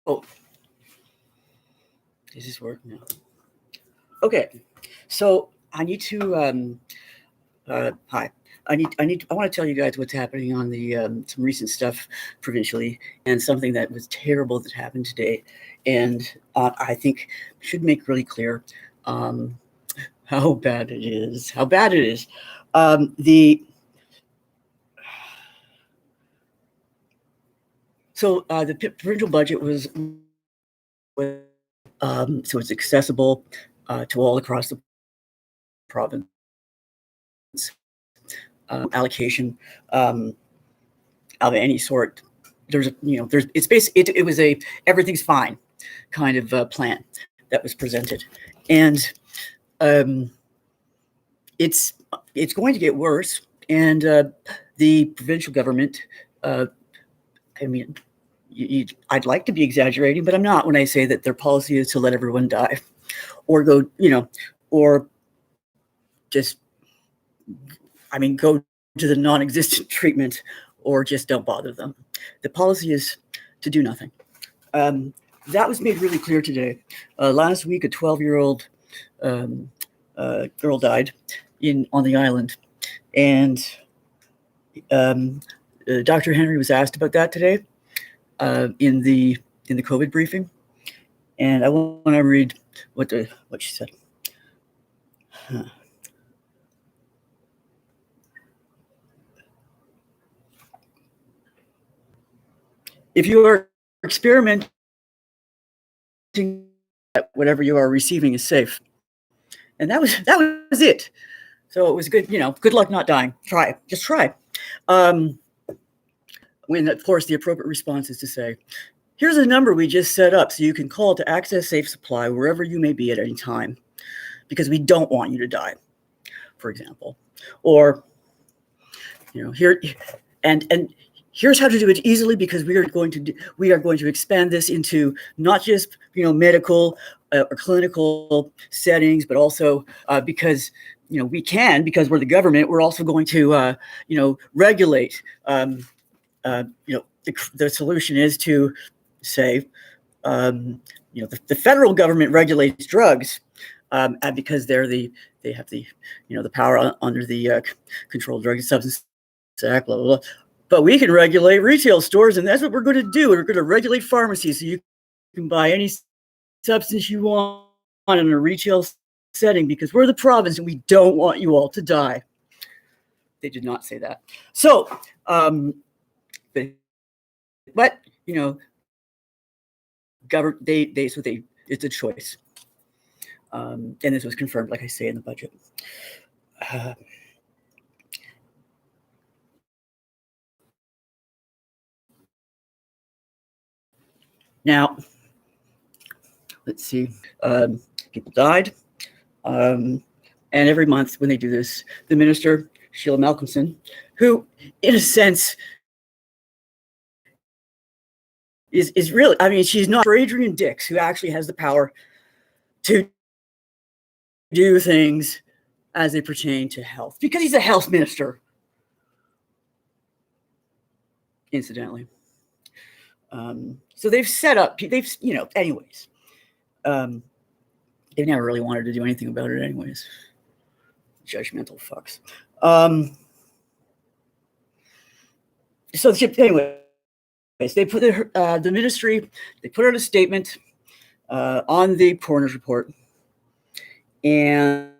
Oh, does this work now? Okay, so I need to. Hi. I want to tell you guys what's happening on the some recent stuff provincially, and something that was terrible that happened today, and I think should make really clear how bad it is. How bad it is. The provincial budget was so it's accessible to all across the province. Allocation of any sort. It was a everything's fine kind of plan that was presented, and it's going to get worse. And the provincial government, I mean, I'd like to be exaggerating, but I'm not when I say that their policy is to let everyone die, or go, or just, go to the non-existent treatment, or just don't bother them. The policy is to do nothing. That was made really clear today. Last week, a 12-year-old girl died on the island, and Dr. Henry was asked about that today in the COVID briefing, and I want to read what she said. If you are experimenting, whatever you are receiving is safe. And that was it. So it was good, good luck not dying. Just try. When, of course, the appropriate response is to say, here's a number we just set up so you can call to access safe supply wherever you may be at any time, because we don't want you to die, for example. Or, here, and here's how to do it easily, because we are going to expand this into not just medical or clinical settings, but also because we can, because we're the government. We're also going to regulate. The solution is to say the federal government regulates drugs, and because they have the power under the Controlled Drug and Substance Act, blah, blah, blah. But we can regulate retail stores, and that's what we're going to do. We're going to regulate pharmacies so you can buy any substance you want in a retail setting, because we're the province and we don't want you all to die. They did not say that. So, but it's a choice, and this was confirmed, like I say, in the budget. Now, let's see. People died, and every month when they do this, the minister, Sheila Malcolmson, who, in a sense, is really, she's not for Adrian Dix, who actually has the power to do things as they pertain to health, because he's a health minister, incidentally. So they've set up, anyways. They never really wanted to do anything about it anyways. Judgmental fucks. So anyways, they put the ministry, they put out a statement on the coroner's report, and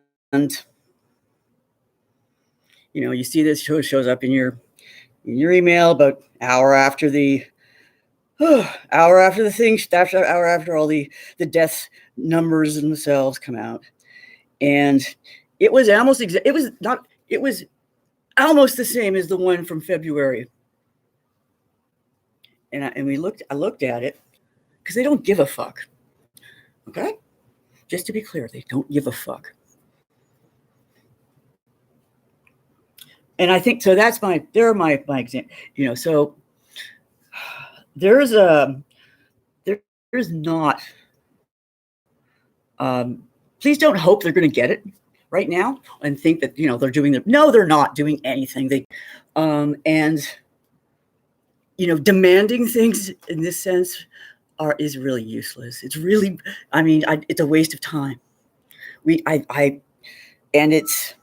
you see this shows up in your email about hour after all the death numbers themselves come out, and it was almost almost the same as the one from February. And I looked at it, because they don't give a fuck. Okay, just to be clear, they don't give a fuck. And I think so. There are my example. So there's not. Please don't hope they're going to get it right now and think that they're doing it. No, they're not doing anything. And demanding things in this sense is really useless. It's really, I mean, it's a waste of time. And it's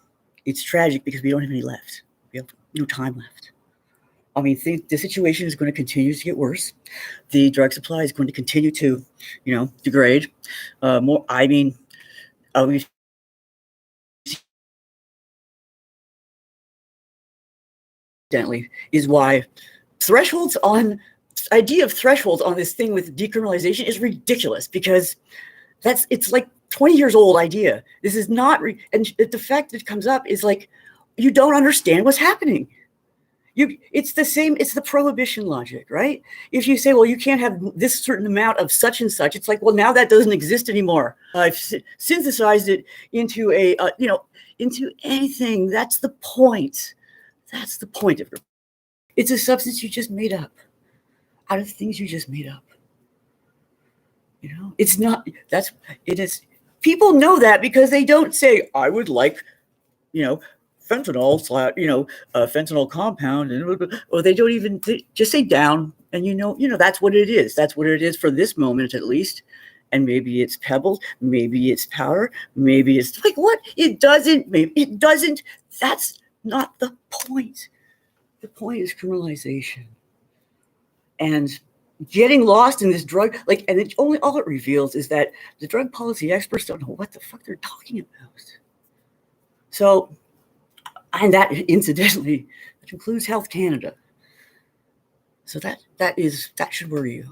tragic because we don't have any left. We have no time left. I mean, the situation is going to continue to get worse. The drug supply is going to continue to, degrade. More. I mean, we've is why idea of thresholds on this thing with decriminalization is ridiculous, because it's like 20 years old idea. This is not, and the fact that it comes up is like, you don't understand what's happening. It's the same, it's the prohibition logic, right? If you say, well, you can't have this certain amount of such and such, it's like, well, now that doesn't exist anymore. I've synthesized it into into anything. That's the point. That's the point of it. It's a substance you just made up out of things you just made up. It's not, it is, people know that because they don't say, I would like, fentanyl, fentanyl compound, or they don't even, they just say down, and that's what it is. That's what it is for this moment, at least. And maybe it's pebbles, maybe it's powder, maybe it's like what? It doesn't, that's not the point. The point is criminalization. And getting lost in this drug, and all it reveals is that the drug policy experts don't know what the fuck they're talking about. So, and that incidentally, which includes Health Canada. So that should worry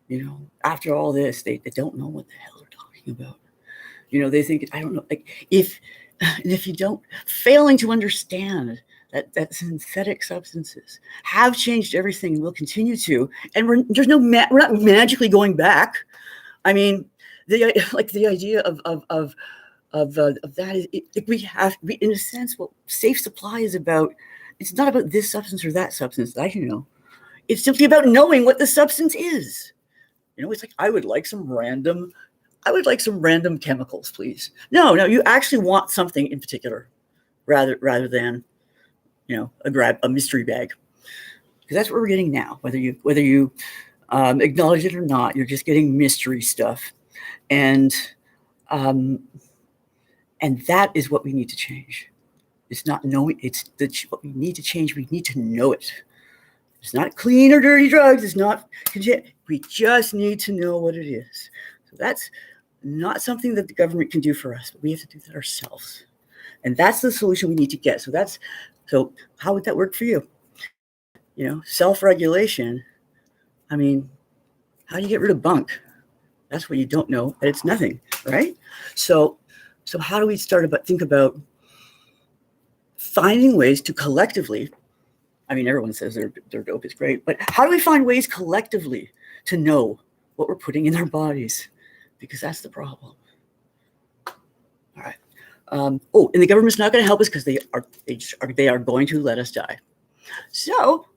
you. After all this, they don't know what the hell they're talking about. They think, I don't know, if you don't, failing to understand that synthetic substances have changed everything and will continue to, and we're not magically going back. I mean, the idea of that is, we in a sense, what safe supply is about. It's not about this substance or that substance, it's simply about knowing what the substance is. It's like, I would like some random chemicals, please. No, you actually want something in particular, rather than a mystery bag, because that's what we're getting now. Whether you acknowledge it or not, you're just getting mystery stuff, and that is what we need to change. It's not knowing. What we need to change. We need to know it. It's not clean or dirty drugs. It's not. We just need to know what it is. So that's not something that the government can do for us, but we have to do that ourselves. And that's the solution we need to get. So how would that work for you? Self-regulation. I mean, how do you get rid of bunk? That's what you don't know, and it's nothing, right? So how do we think about finding ways to collectively, I mean, everyone says their dope is great, but how do we find ways collectively to know what we're putting in our bodies? Because that's the problem. All right. And the government's not going to help us because they are going to let us die. So